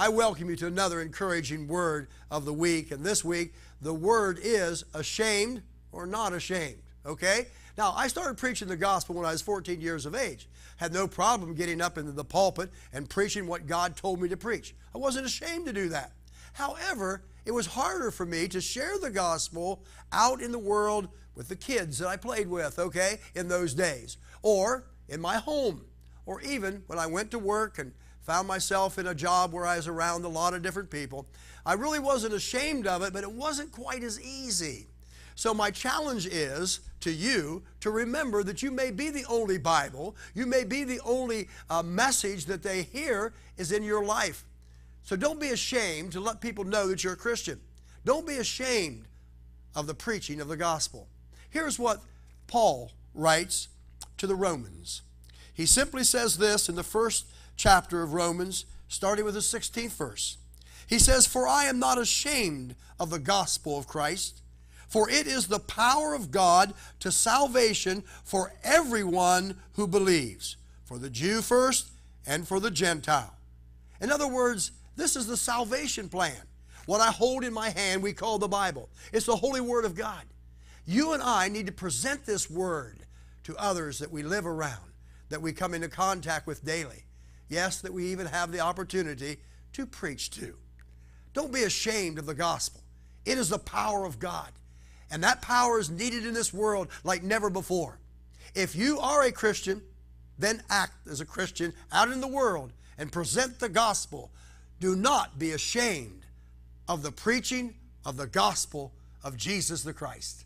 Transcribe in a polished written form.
I welcome you to another encouraging word of the week. And this week, the word is ashamed or not ashamed. Okay? Now, I started preaching the gospel when I was 14 years of age. Had no problem getting up into the pulpit and preaching what God told me to preach. I wasn't ashamed to do that. However, it was harder for me to share the gospel out in the world with the kids that I played with, okay, in those days. Or in my home. Or even when I went to work and found myself in a job where I was around a lot of different people. I really wasn't ashamed of it, but it wasn't quite as easy. So my challenge is to you to remember that you may be the only Bible, you may be the only message that they hear is in your life. So don't be ashamed to let people know that you're a Christian. Don't be ashamed of the preaching of the gospel. Here's what Paul writes to the Romans. He simply says this in the first chapter of Romans, starting with the 16th verse. He says, "For I am not ashamed of the gospel of Christ, for it is the power of God to salvation for everyone who believes, for the Jew first and for the Gentile." In other words, this is the salvation plan. What I hold in my hand we call the Bible. It's the Holy Word of God. You and I need to present this Word to others that we live around, that we come into contact with daily. Yes, that we even have the opportunity to preach to. Don't be ashamed of the gospel. It is the power of God. And that power is needed in this world like never before. If you are a Christian, then act as a Christian out in the world and present the gospel. Do not be ashamed of the preaching of the gospel of Jesus the Christ.